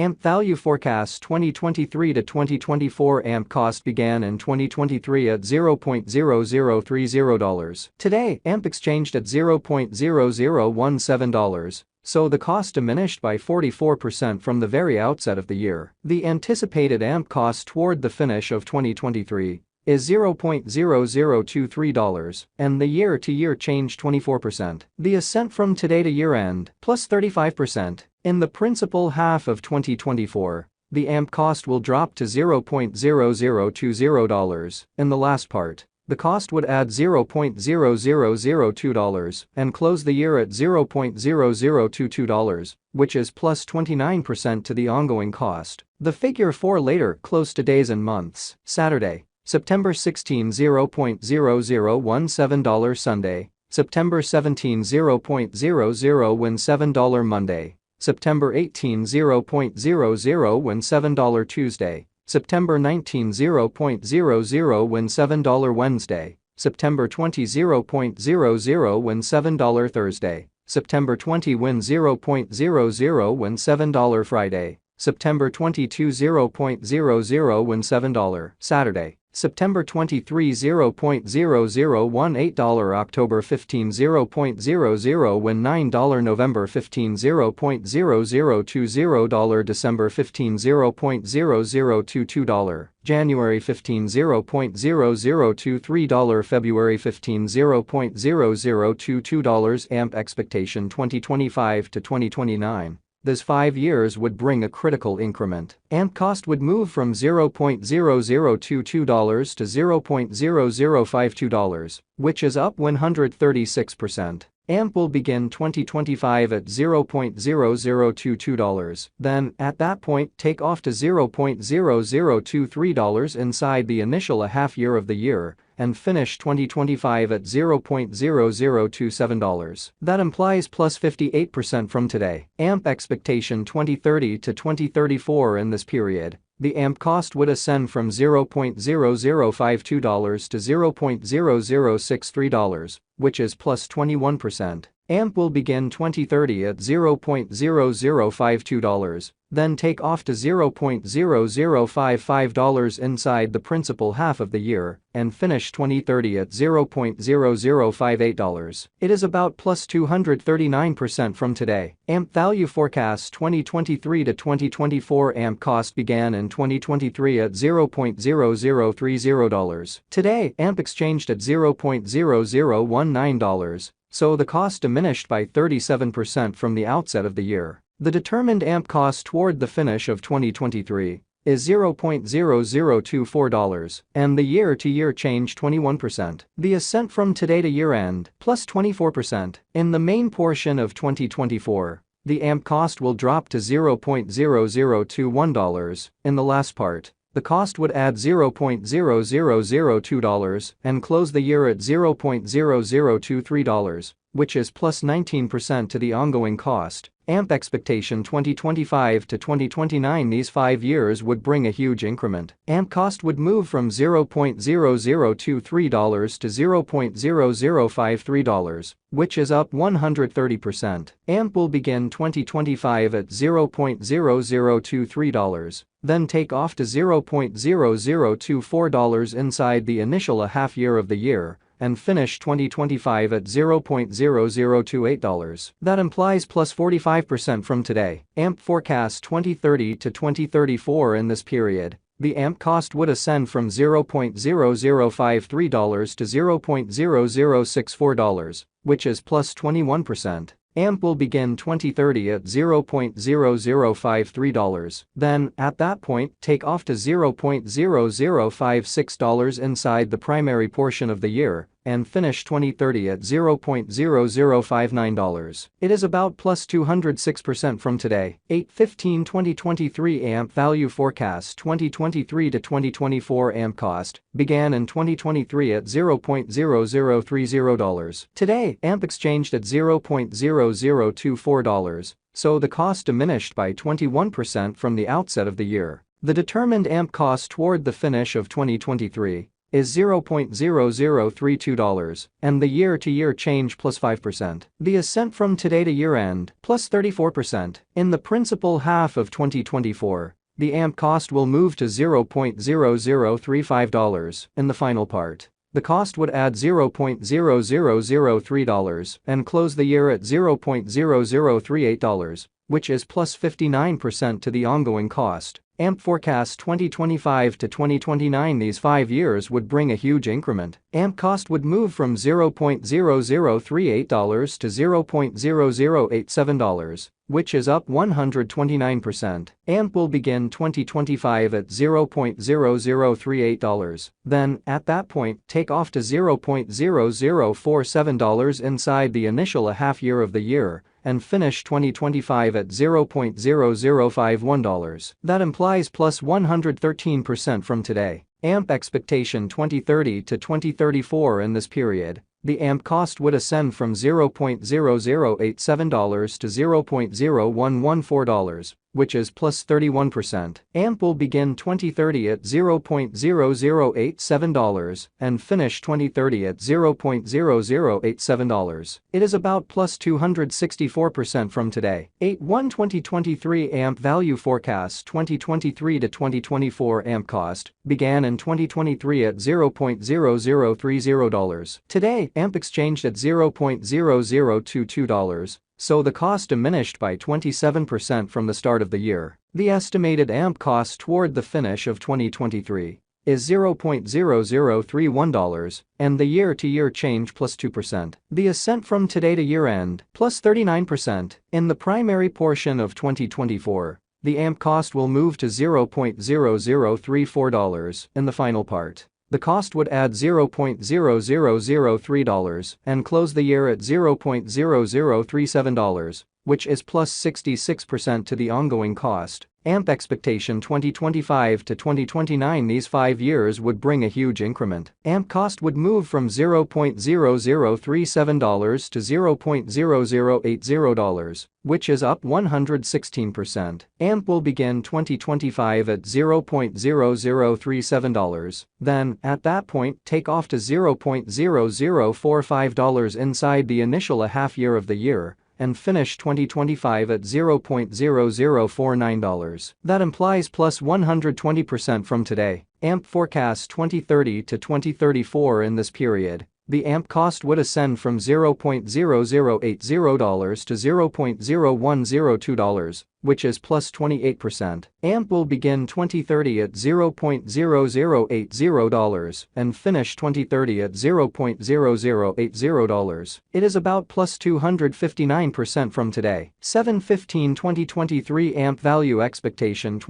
AMP value forecast 2023 to 2024 AMP cost began in 2023 at $0.0030. Today, AMP exchanged at $0.0017. So the cost diminished by 44% from the very outset of the year. The anticipated AMP cost toward the finish of 2023 is $0.0023 and the year-to-year change 24%. The ascent from today to year-end plus 35%. In the principal half of 2024, the AMP cost will drop to $0.0020. In the last part, the cost would add $0.0002 and close the year at $0.0022, which is plus 29% to the ongoing cost. The figure for later close to days and months. Saturday, September 16, $0.0017. Sunday, September 17, $0.0017. Monday, September 18, $0.0017. Tuesday, September 19, $0.0017. Wednesday, September 20, $0.0017. Thursday, September 20, $0.0017. Friday, September 22, $0.0017. Saturday, September 23, $0.0018. October 15, $0.0019. November 15, $0.0020. December 15, $0.0022. January 15, $0.0023. February 15, $0.0022. AMP expectation 2025 to 2029. This 5 years would bring a critical increment. AMP cost would move from $0.0022 to $0.0052, which is up 136%. AMP will begin 2025 at $0.0022. Then, at that point, take off to $0.0023 inside the initial half year of the year and finish 2025 at $0.0027. That implies plus 58% from today. AMP expectation 2030 to 2034. In this period, the AMP cost would ascend from $0.0052 to $0.0063, which is plus 21%. AMP will begin 2030 at $0.0052, then take off to $0.0055 inside the principal half of the year and finish 2030 at $0.0058. It is about plus 239% from today. AMP value forecast 2023 to 2024 AMP cost began in 2023 at $0.0030. Today, AMP exchanged at $0.0019. So the cost diminished by 37% from the outset of the year. The determined AMP cost toward the finish of 2023 is $0.0024 and the year-to-year change 21%. The ascent from today to year-end plus 24%. In the main portion of 2024, the AMP cost will drop to $0.0021. In the last part, the cost would add $0.0002 and close the year at $0.0023, which is plus 19% to the ongoing cost. AMP expectation 2025 to 2029. These 5 years would bring a huge increment. AMP cost would move from $0.0023 to $0.0053, which is up 130%. AMP will begin 2025 at $0.0023, then take off to $0.0024 inside the initial half year of the year and finish 2025 at $0.0028. That implies plus 45% from today. AMP forecast 2030 to 2034. In this period, the AMP cost would ascend from $0.0053 to $0.0064, which is plus 21%. AMP will begin 2030 at $0.0053, then, at that point, take off to $0.0056 inside the primary portion of the year and finish 2030 at $0.0059. It is about plus 206% from today. 8/15/2023 AMP value forecast 2023 to 2024 AMP cost began in 2023 at $0.0030. Today, AMP exchanged at $0.0024, so the cost diminished by 21% from the outset of the year. The determined AMP cost toward the finish of 2023 is $0.0032, and the year-to-year change plus 5%. The ascent from today to year-end plus 34%. In the principal half of 2024, the AMP cost will move to $0.0035 in the final part. The cost would add $0.0003 and close the year at $0.0038, which is plus 59% to the ongoing cost. AMP forecasts 2025 to 2029. These 5 years would bring a huge increment. AMP cost would move from $0.0038 to $0.0087, which is up 129%. AMP will begin 2025 at $0.0038. Then, at that point, take off to $0.0047 inside the initial half year of the year, and finish 2025 at $0.0051. That implies plus 113% from today. AMP expectation 2030 to 2034. In this period, the AMP cost would ascend from $0.0087 to $0.0114, which is plus 31%. AMP will begin 2030 at $0.0087 and finish 2030 at $0.0087. It is about plus 264% from today. 8/1/2023 AMP value forecast 2023 to 2024 AMP cost began in 2023 at $0.0030. Today, AMP exchanged at $0.0022. So the cost diminished by 27% from the start of the year. The estimated AMP cost toward the finish of 2023 is $0.0031, and the year-to-year change plus 2%. The ascent from today to year-end plus 39%. In the primary portion of 2024, the AMP cost will move to $0.0034 in the final part. The cost would add $0.0003 and close the year at $0.0037, which is plus 66% to the ongoing cost. AMP expectation 2025 to 2029. These 5 years would bring a huge increment. AMP cost would move from $0.0037 to $0.0080, which is up 116%. AMP will begin 2025 at $0.0037. Then, at that point, take off to $0.0045 inside the initial half year of the year, and finish 2025 at $0.0049. That implies plus 120% from today. AMP forecasts 2030 to 2034. In this period, the AMP cost would ascend from $0.0080 to $0.0102, which is plus 28%. AMP will begin 2030 at $0.0080 and finish 2030 at $0.0080. It is about plus 259% from today. 7/15/2023 AMP value expectation